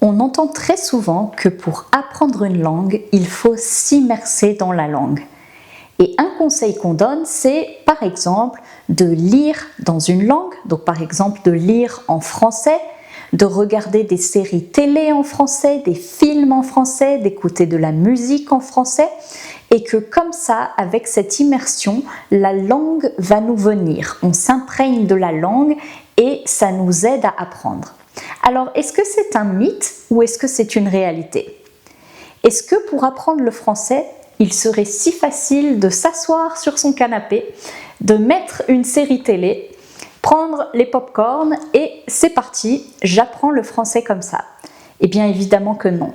On entend très souvent que pour apprendre une langue, il faut s'immerser dans la langue. Et un conseil qu'on donne, c'est par exemple de lire dans une langue, donc par exemple de lire en français, de regarder des séries télé en français, des films en français, d'écouter de la musique en français, et que comme ça, avec cette immersion, la langue va nous venir. On s'imprègne de la langue et ça nous aide à apprendre. Alors, est-ce que c'est un mythe ou est-ce que c'est une réalité? Est-ce que pour apprendre le français, il serait si facile de s'asseoir sur son canapé, de mettre une série télé, prendre les pop-corn et c'est parti, j'apprends le français comme ça? Eh bien évidemment que non.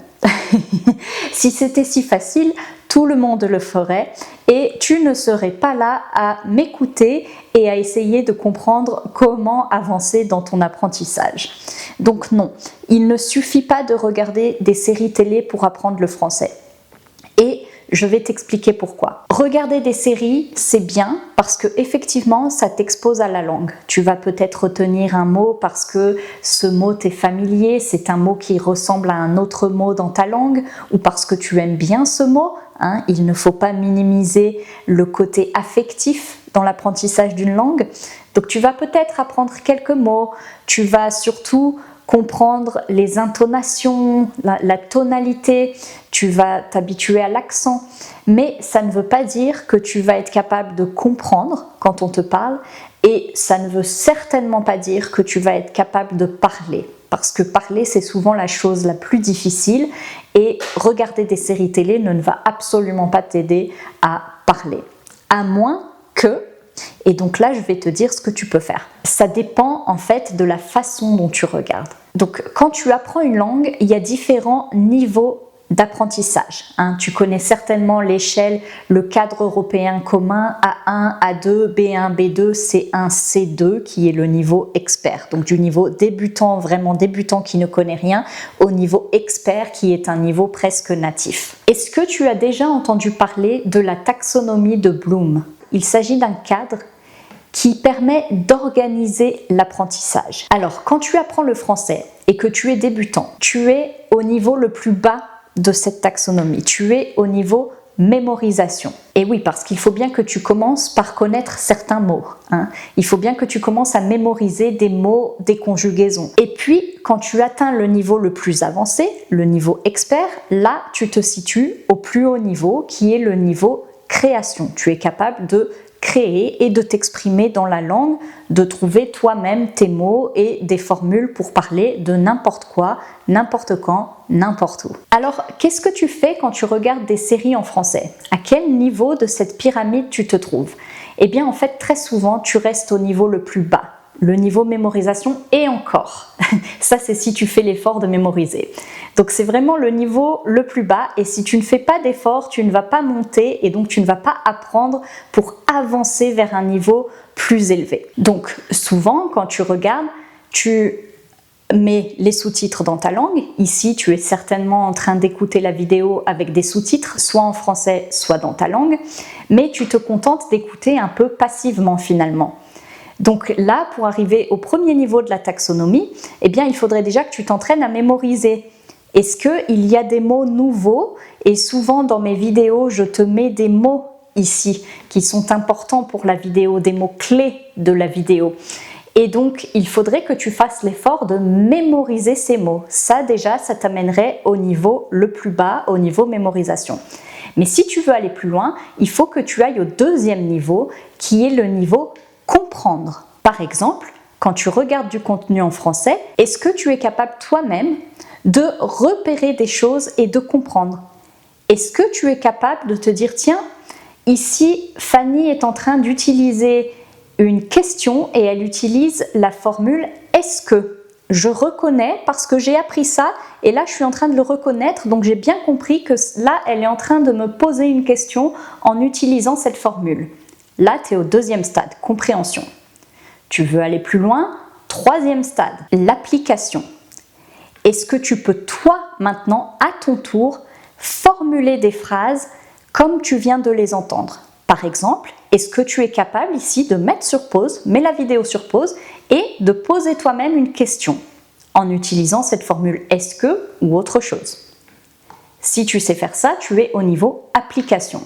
Si c'était si facile, tout le monde le ferait et tu ne serais pas là à m'écouter et à essayer de comprendre comment avancer dans ton apprentissage. Donc non, il ne suffit pas de regarder des séries télé pour apprendre le français. Et je vais t'expliquer pourquoi. Regarder des séries, c'est bien parce que effectivement, ça t'expose à la langue. Tu vas peut-être retenir un mot parce que ce mot t'est familier, c'est un mot qui ressemble à un autre mot dans ta langue ou parce que tu aimes bien ce mot. Il ne faut pas minimiser le côté affectif dans l'apprentissage d'une langue. Donc tu vas peut-être apprendre quelques mots, tu vas surtout comprendre les intonations, la tonalité, tu vas t'habituer à l'accent, mais ça ne veut pas dire que tu vas être capable de comprendre quand on te parle et ça ne veut certainement pas dire que tu vas être capable de parler parce que parler c'est souvent la chose la plus difficile et regarder des séries télé ne va absolument pas t'aider à parler, à moins que... Et donc là, je vais te dire ce que tu peux faire. Ça dépend en fait de la façon dont tu regardes. Donc quand tu apprends une langue, il y a différents niveaux d'apprentissage. Tu connais certainement l'échelle, le cadre européen commun A1, A2, B1, B2, C1, C2 qui est le niveau expert. Donc du niveau débutant, vraiment débutant qui ne connaît rien, au niveau expert qui est un niveau presque natif. Est-ce que tu as déjà entendu parler de la taxonomie de Bloom ? Il s'agit d'un cadre qui permet d'organiser l'apprentissage. Alors, quand tu apprends le français et que tu es débutant, tu es au niveau le plus bas de cette taxonomie. Tu es au niveau mémorisation. Et oui, parce qu'il faut bien que tu commences par connaître certains mots. Il faut bien que tu commences à mémoriser des mots, des conjugaisons. Et puis, quand tu atteins le niveau le plus avancé, le niveau expert, là, tu te situes au plus haut niveau, qui est le niveau création. Tu es capable de créer et de t'exprimer dans la langue, de trouver toi-même tes mots et des formules pour parler de n'importe quoi, n'importe quand, n'importe où. Alors, qu'est-ce que tu fais quand tu regardes des séries en français? À quel niveau de cette pyramide tu te trouves? Eh bien, en fait, très souvent, tu restes au niveau le plus bas. Le niveau mémorisation et encore. Ça, c'est si tu fais l'effort de mémoriser. Donc, c'est vraiment le niveau le plus bas et si tu ne fais pas d'effort, tu ne vas pas monter et donc tu ne vas pas apprendre pour avancer vers un niveau plus élevé. Donc, souvent, quand tu regardes, tu mets les sous-titres dans ta langue. Ici, tu es certainement en train d'écouter la vidéo avec des sous-titres, soit en français, soit dans ta langue, mais tu te contentes d'écouter un peu passivement finalement. Donc là, pour arriver au premier niveau de la taxonomie, eh bien, il faudrait déjà que tu t'entraînes à mémoriser. Est-ce qu'il y a des mots nouveaux? Et souvent, dans mes vidéos, je te mets des mots ici qui sont importants pour la vidéo, des mots clés de la vidéo. Et donc, il faudrait que tu fasses l'effort de mémoriser ces mots. Ça, déjà, ça t'amènerait au niveau le plus bas, au niveau mémorisation. Mais si tu veux aller plus loin, il faut que tu ailles au deuxième niveau, qui est le niveau comprendre. Par exemple, quand tu regardes du contenu en français, est-ce que tu es capable toi-même de repérer des choses et de comprendre? Est-ce que tu es capable de te dire, tiens, ici, Fanny est en train d'utiliser une question et elle utilise la formule « est-ce que ?» Je reconnais parce que j'ai appris ça et là, je suis en train de le reconnaître, donc j'ai bien compris que là, elle est en train de me poser une question en utilisant cette formule. Là, tu es au deuxième stade, compréhension. Tu veux aller plus loin? Troisième stade, l'application. Est-ce que tu peux, toi, maintenant, à ton tour, formuler des phrases comme tu viens de les entendre? Par exemple, est-ce que tu es capable ici de mettre sur pause, mets la vidéo sur pause et de poser toi-même une question? en utilisant cette formule « est-ce que » ou autre chose. Si tu sais faire ça, tu es au niveau application.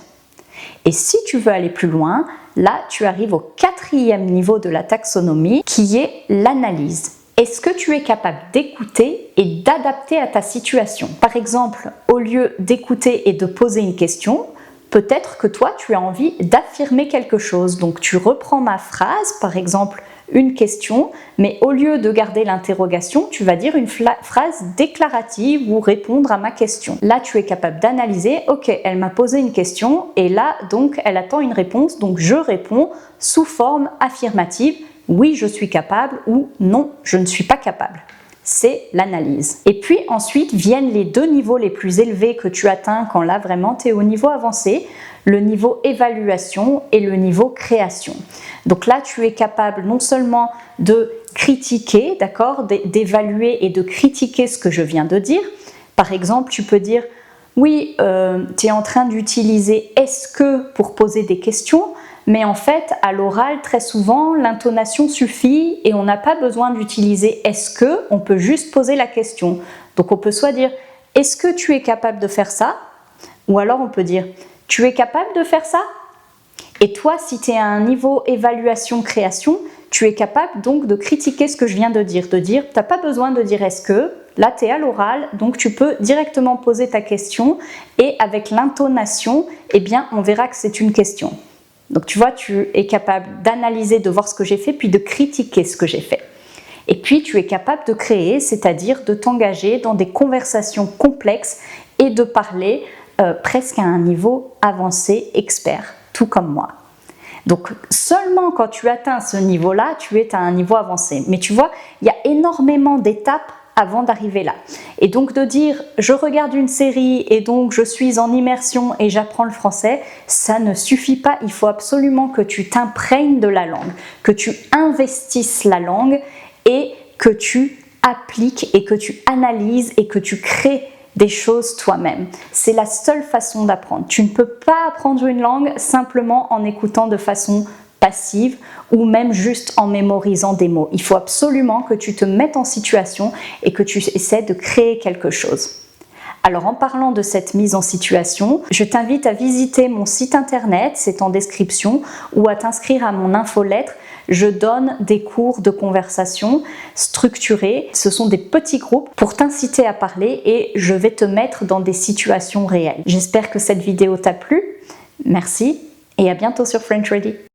Et si tu veux aller plus loin, là, tu arrives au 4e niveau de la taxonomie qui est l'analyse. Est-ce que tu es capable d'écouter et d'adapter à ta situation? Par exemple, au lieu d'écouter et de poser une question, peut-être que toi, tu as envie d'affirmer quelque chose. Donc, tu reprends ma phrase, par exemple, une question, mais au lieu de garder l'interrogation, tu vas dire une phrase déclarative ou répondre à ma question. Là, tu es capable d'analyser, ok, elle m'a posé une question et là, donc, elle attend une réponse, donc je réponds sous forme affirmative, oui, je suis capable ou non, je ne suis pas capable. C'est l'analyse. Et puis ensuite viennent les 2 niveaux les plus élevés que tu atteins quand là vraiment tu es au niveau avancé, le niveau évaluation et le niveau création. Donc là tu es capable non seulement de critiquer, d'accord, d'évaluer et de critiquer ce que je viens de dire. Par exemple, tu peux dire oui, tu es en train d'utiliser est-ce que pour poser des questions, mais en fait, à l'oral, très souvent, l'intonation suffit et on n'a pas besoin d'utiliser « est-ce que », on peut juste poser la question. Donc on peut soit dire « est-ce que tu es capable de faire ça ?» ou alors on peut dire « tu es capable de faire ça ?» Et toi, si tu es à un niveau évaluation-création, tu es capable donc de critiquer ce que je viens de dire. Tu n'as pas besoin de dire « est-ce que ?» Là, tu es à l'oral, donc tu peux directement poser ta question et avec l'intonation, eh bien, on verra que c'est une question. Donc tu vois, tu es capable d'analyser, de voir ce que j'ai fait, puis de critiquer ce que j'ai fait. Et puis tu es capable de créer, c'est-à-dire de t'engager dans des conversations complexes et de parler presque à un niveau avancé, expert, tout comme moi. Donc seulement quand tu atteins ce niveau-là, tu es à un niveau avancé. Mais tu vois, il y a énormément d'étapes avant d'arriver là. Et donc de dire je regarde une série et donc je suis en immersion et j'apprends le français, ça ne suffit pas. Il faut absolument que tu t'imprègnes de la langue, que tu investisses la langue et que tu appliques et que tu analyses et que tu crées des choses toi-même. C'est la seule façon d'apprendre. Tu ne peux pas apprendre une langue simplement en écoutant de façon passive ou même juste en mémorisant des mots. Il faut absolument que tu te mettes en situation et que tu essaies de créer quelque chose. Alors en parlant de cette mise en situation, je t'invite à visiter mon site internet, c'est en description, ou à t'inscrire à mon infolettre. Je donne des cours de conversation structurés. Ce sont des petits groupes pour t'inciter à parler et je vais te mettre dans des situations réelles. J'espère que cette vidéo t'a plu. Merci et à bientôt sur French Ready.